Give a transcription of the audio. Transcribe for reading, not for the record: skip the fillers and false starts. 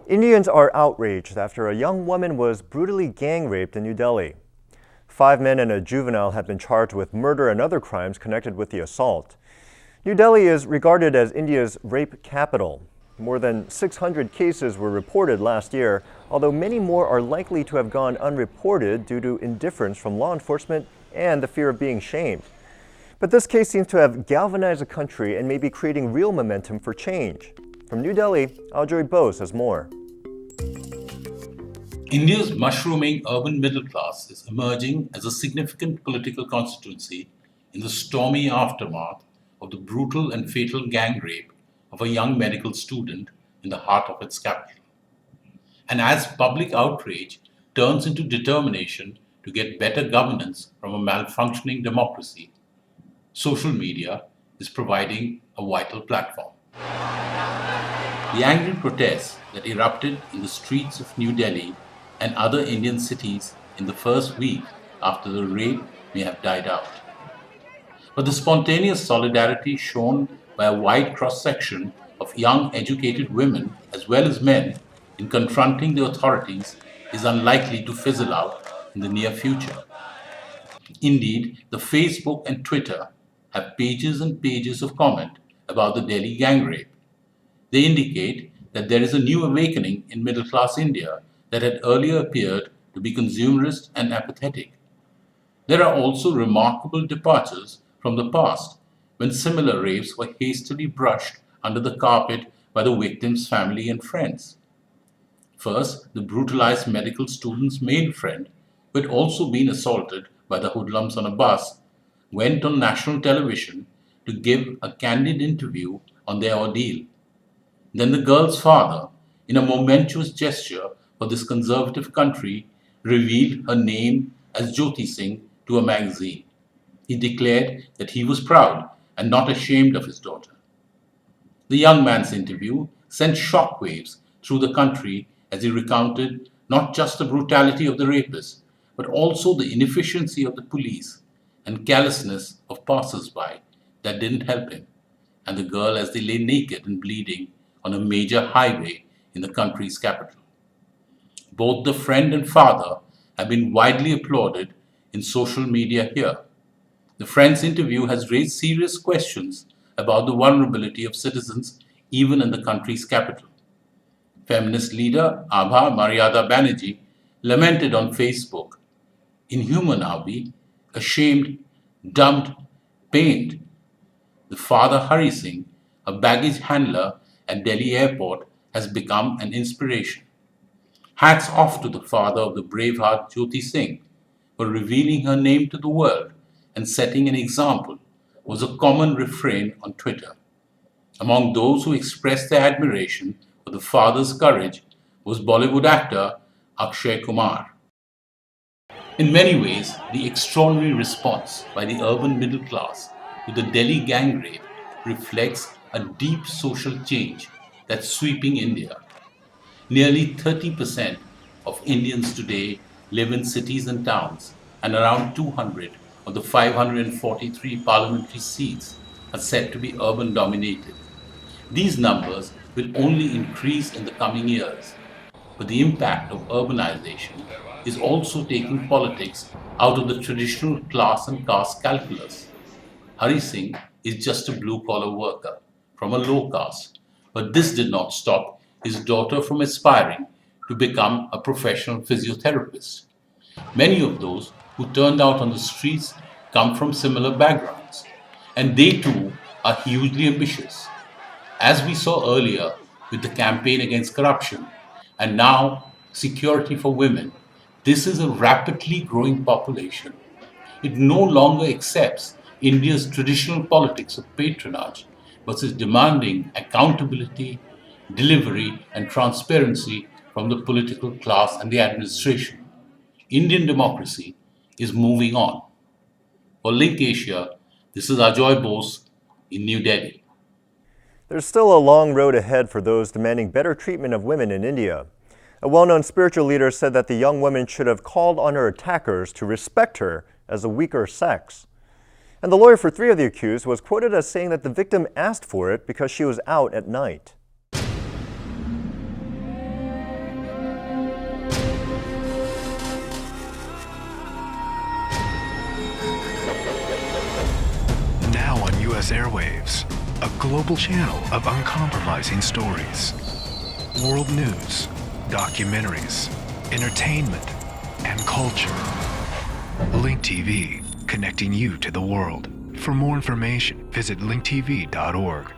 Indians are outraged after a young woman was brutally gang raped in New Delhi. 5 men and a juvenile have been charged with murder and other crimes connected with the assault. New Delhi is regarded as India's rape capital. More than 600 cases were reported last year, although many more are likely to have gone unreported due to indifference from law enforcement and the fear of being shamed. But this case seems to have galvanized the country and may be creating real momentum for change. From New Delhi, Ajoy Bose has more. India's mushrooming urban middle class is emerging as a significant political constituency in the stormy aftermath of the brutal and fatal gang rape of a young medical student in the heart of its capital. And as public outrage turns into determination to get better governance from a malfunctioning democracy, social media is providing a vital platform. The angry protests that erupted in the streets of New Delhi and other Indian cities in the first week after the rape may have died out. But the spontaneous solidarity shown by a wide cross-section of young educated women as well as men in confronting the authorities is unlikely to fizzle out in the near future. Indeed, the Facebook and Twitter have pages and pages of comment about the Delhi gang rape. They indicate that there is a new awakening in middle-class India that had earlier appeared to be consumerist and apathetic. There are also remarkable departures from the past, when similar rapes were hastily brushed under the carpet by the victim's family and friends. First, the brutalized medical student's male friend, who had also been assaulted by the hoodlums on a bus, went on national television to give a candid interview on their ordeal. Then the girl's father, in a momentous gesture for this conservative country, revealed her name as Jyoti Singh to a magazine. He declared that he was proud and not ashamed of his daughter. The young man's interview sent shockwaves through the country as he recounted not just the brutality of the rapist, but also the inefficiency of the police and callousness of passers-by that didn't help him, and the girl as they lay naked and bleeding on a major highway in the country's capital. Both the friend and father have been widely applauded in social media here. The friend's interview has raised serious questions about the vulnerability of citizens even in the country's capital. Feminist leader Abha Maryada Banerjee lamented on Facebook, "Inhuman are we, ashamed, dumped, pained." The father Hari Singh, a baggage handler at Delhi airport, has become an inspiration. Hats off to the father of the braveheart Jyoti Singh for revealing her name to the world and setting an example, was a common refrain on Twitter. Among those who expressed their admiration for the father's courage was Bollywood actor Akshay Kumar. In many ways, the extraordinary response by the urban middle class to the Delhi gang rape reflects a deep social change that's sweeping India. Nearly 30% of Indians today live in cities and towns, and around 200 of the 543 parliamentary seats are said to be urban dominated. These numbers will only increase in the coming years, but the impact of urbanization is also taking politics out of the traditional class and caste calculus. Hari Singh is just a blue-collar worker from a low caste, but this did not stop his daughter from aspiring to become a professional physiotherapist. Many of those who turned out on the streets come from similar backgrounds, and they too are hugely ambitious. As we saw earlier with the campaign against corruption, and now security for women, this is a rapidly growing population. It no longer accepts India's traditional politics of patronage, but is demanding accountability, delivery, and transparency from the political class and the administration. Indian democracy is moving on. For LinkAsia, this is Ajoy Bose in New Delhi. There's still a long road ahead for those demanding better treatment of women in India. A well-known spiritual leader said that the young woman should have called on her attackers to respect her as a weaker sex. And the lawyer for 3 of the accused was quoted as saying that the victim asked for it because she was out at night. U.S. airwaves, a global channel of uncompromising stories. World news, documentaries, entertainment, and culture. Link TV, connecting you to the world. For more information, visit linktv.org.